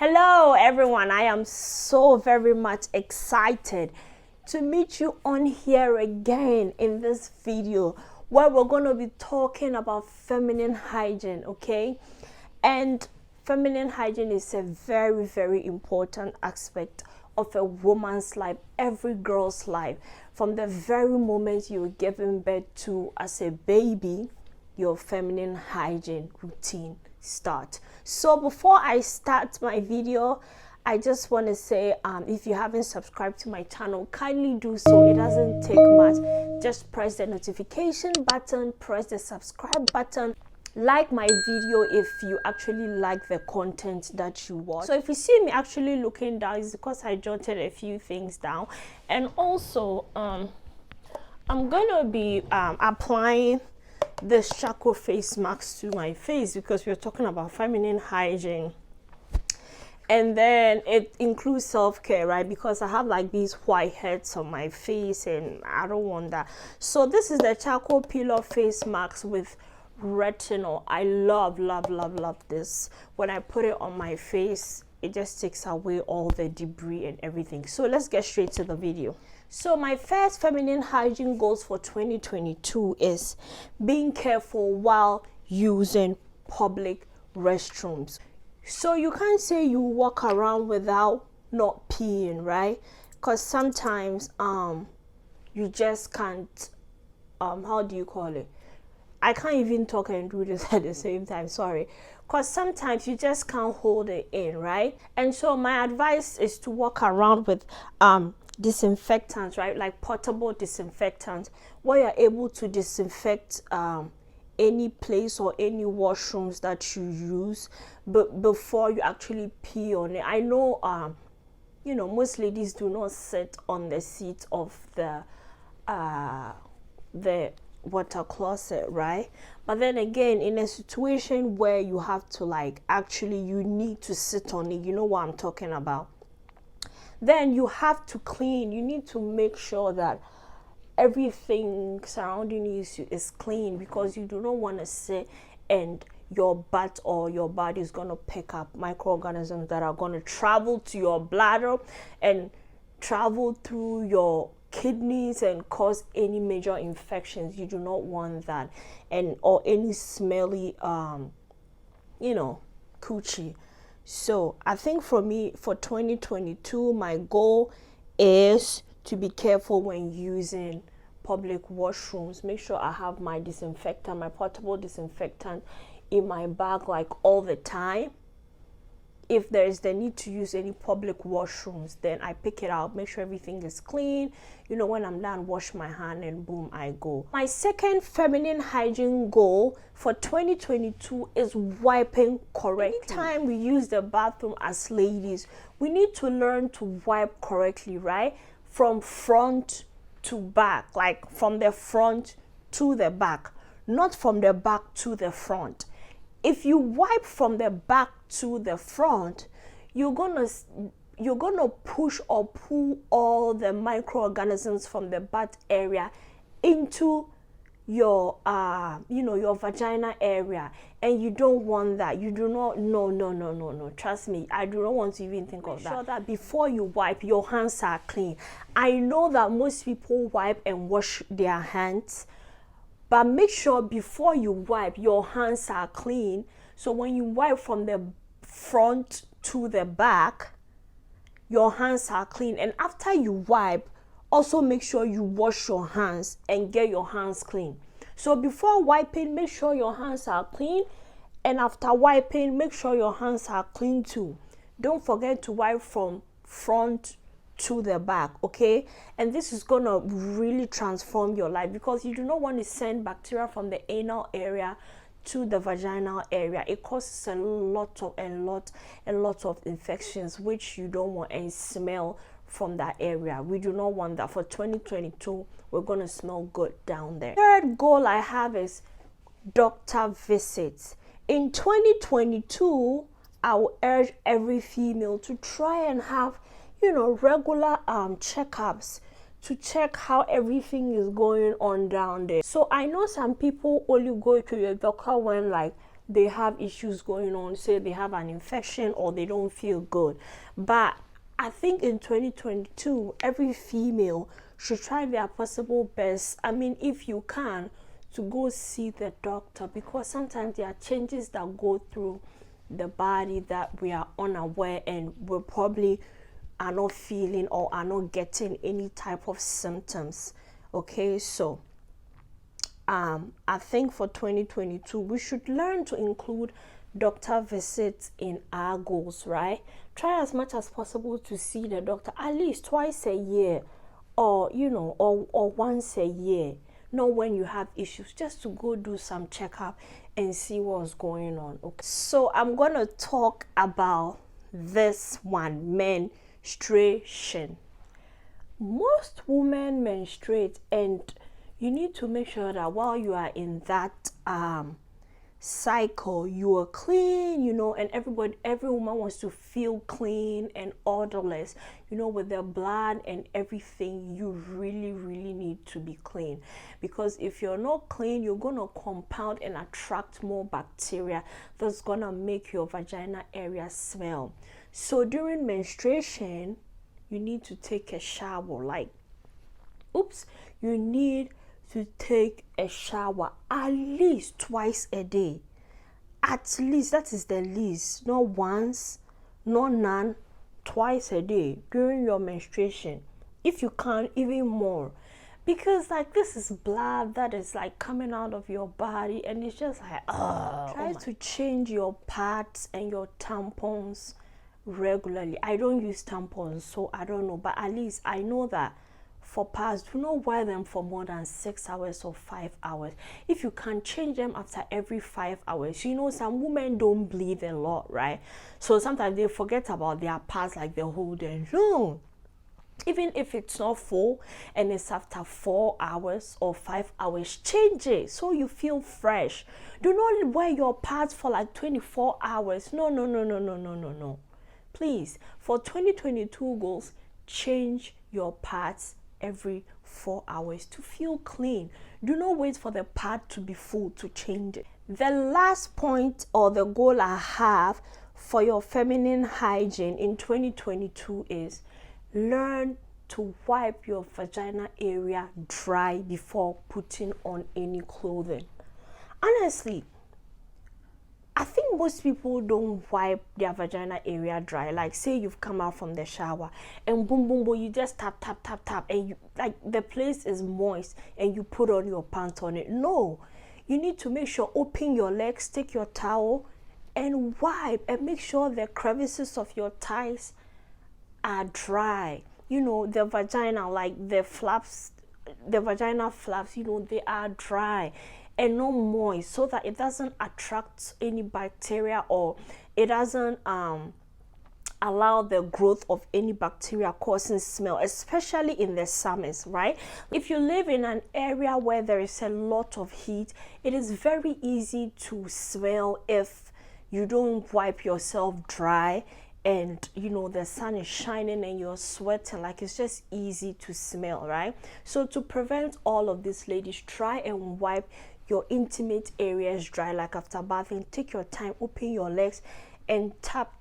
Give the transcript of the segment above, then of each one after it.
Hello everyone, I am so very much excited to meet you on here again in this video where we're going to be talking about feminine hygiene, okay? And feminine hygiene is a very important aspect of a woman's life, every girl's life. From the very moment you're giving birth to as a baby, your feminine hygiene routine start. So before I start my video, I just want to say if you haven't subscribed to my channel, kindly do so. It doesn't take much. Just press the notification button, press the subscribe button, like my video if you actually like the content that you watch. So if you see me actually looking down, it's because I jotted a few things down. And also I'm gonna be applying this charcoal face mask to my face because we're talking about feminine hygiene, and then it includes self-care, right? Because I have like these white heads on my face and I don't want that. So this is the charcoal peel-off face mask with retinol. I love this. When I put it on my face, it just takes away all the debris and everything. So let's get straight to the video. So my first feminine hygiene goals for 2022 is being careful while using public restrooms. So you can't say you walk around without not peeing, right? Because sometimes you just can't how do you call it? I can't even talk and do this at the same time, sorry. Because sometimes you just can't hold it in, right? And so my advice is to walk around with disinfectants, right? Like portable disinfectants, where you're able to disinfect any place or any washrooms that you use, but before you actually pee on it. I know you know, most ladies do not sit on the seat of the water closet, right? But then again, in a situation where you have to like actually you need to sit on it, you know what I'm talking about, then you have to clean. You need to make sure that everything surrounding you is clean, because you do not want to sit and your butt or your body is going to pick up microorganisms that are going to travel to your bladder and travel through your kidneys and cause any major infections. You do not want that. And or any smelly you know, coochie. So I think for me, for 2022, my goal is to be careful when using public washrooms. Make sure I have my disinfectant, my portable disinfectant in my bag like all the time. If there is the need to use any public washrooms, then I pick it out, make sure everything is clean. You know, when I'm done, wash my hand and boom, I go. My second feminine hygiene goal for 2022 is wiping correctly. Anytime we use the bathroom as ladies, we need to learn to wipe correctly, right? From front to back, like from the front to the back, not from the back to the front. If you wipe from the back to the front, you're gonna push or pull all the microorganisms from the butt area into your you know, your vagina area, and you don't want that. You do not. No, trust me, I do not want to even think of that. Make sure that before you wipe, your hands are clean. I know that most people wipe and wash their hands, but make sure before you wipe, your hands are clean. So when you wipe from the front to the back, your hands are clean. And after you wipe, also make sure you wash your hands and get your hands clean. So before wiping, make sure your hands are clean. And after wiping, make sure your hands are clean too. Don't forget to wipe from front to the back, okay? And this is gonna really transform your life, because you do not want to send bacteria from the anal area to the vaginal area. It causes a lot of infections, which you don't want, and smell from that area. We do not want that. For 2022, we're gonna smell good down there. Third goal I have is doctor visits. In 2022, I will urge every female to try and have, you know, regular checkups to check how everything is going on down there. So I know some people only go to your doctor when like they have issues going on, say they have an infection or they don't feel good. But I think in 2022, every female should try their possible best. I mean, if you can, to go see the doctor, because sometimes there are changes that go through the body that we are unaware, and we probably are not feeling or are not getting any type of symptoms. Okay, so I think for 2022 we should learn to include doctor visits in our goals, right? Try as much as possible to see the doctor at least twice a year, or or once a year. Not when you have issues, just to go do some checkup and see what's going on. Okay, so I'm gonna talk about this one, menstruation. Most women menstruate, and you need to make sure that while you are in that cycle, you are clean, and every woman wants to feel clean and odorless, with their blood and everything. You really need to be clean, because if you're not clean, you're gonna compound and attract more bacteria that's gonna make your vagina area smell. So during menstruation, you need to take a shower, you need to take a shower at least twice a day. At least, that is the least. Not once, not none, twice a day during your menstruation. If you can, even more. Because this is blood that is coming out of your body, and it's just try to change your pads and your tampons regularly. I don't use tampons, so I don't know, but at least I know that for pads, do not wear them for more than 6 hours or 5 hours. If you can, change them after every 5 hours. Some women don't bleed a lot, right? So sometimes they forget about their pads the whole day. No, even if it's not full and it's after 4 hours or 5 hours, change it so you feel fresh. Do not wear your pads for 24 hours. No. Please, for 2022 goals, change your pads every 4 hours to feel clean. Do not wait for the pad to be full to change it. The last point, or the goal I have for your feminine hygiene in 2022, is learn to wipe your vagina area dry before putting on any clothing. Honestly, I think most people don't wipe their vagina area dry. Say you've come out from the shower and boom, you just tap, and you the place is moist and you put on your pants on it. No, you need to make sure, open your legs, take your towel and wipe, and make sure the crevices of your thighs are dry. The vagina, the flaps, the vagina flaps, they are dry and not moist, so that it doesn't attract any bacteria, or it doesn't allow the growth of any bacteria causing smell, especially in the summers, right? If you live in an area where there is a lot of heat, it is very easy to smell if you don't wipe yourself dry, and the sun is shining and you're sweating. It's just easy to smell, right? So to prevent all of this, ladies, try and wipe your intimate areas dry. After bathing, take your time, open your legs and tap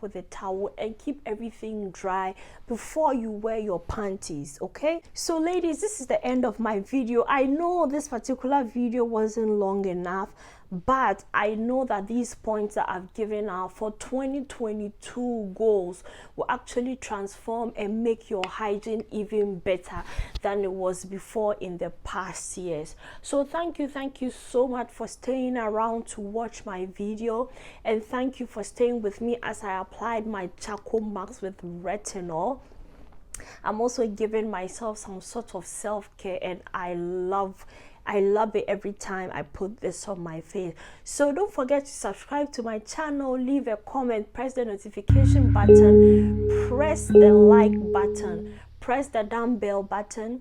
with a towel, and keep everything dry before you wear your panties. Okay, so ladies, this is the end of my video. I know this particular video wasn't long enough, but I know that these points that I've given out for 2022 goals will actually transform and make your hygiene even better than it was before in the past years. So thank you so much for staying around to watch my video, and thank you for staying with me as I applied my charcoal marks with retinol. I'm also giving myself some sort of self-care, and I love it every time I put this on my face. So don't forget to subscribe to my channel, leave a comment, press the notification button, press the like button, press the down bell button,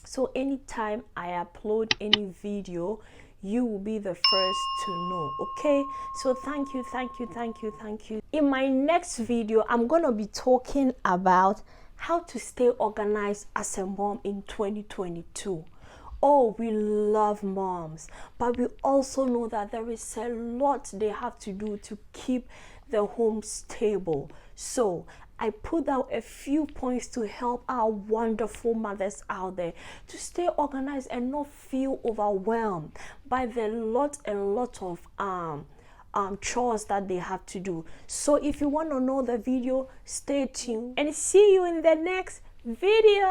so anytime I upload any video, you will be the first to know. Okay, so thank you. In my next video, I'm gonna be talking about how to stay organized as a mom in 2022. oh, we love moms, but we also know that there is a lot they have to do to keep the home stable. So I put out a few points to help our wonderful mothers out there to stay organized and not feel overwhelmed by the lot of chores that they have to do. So if you want to know the video, stay tuned and see you in the next video.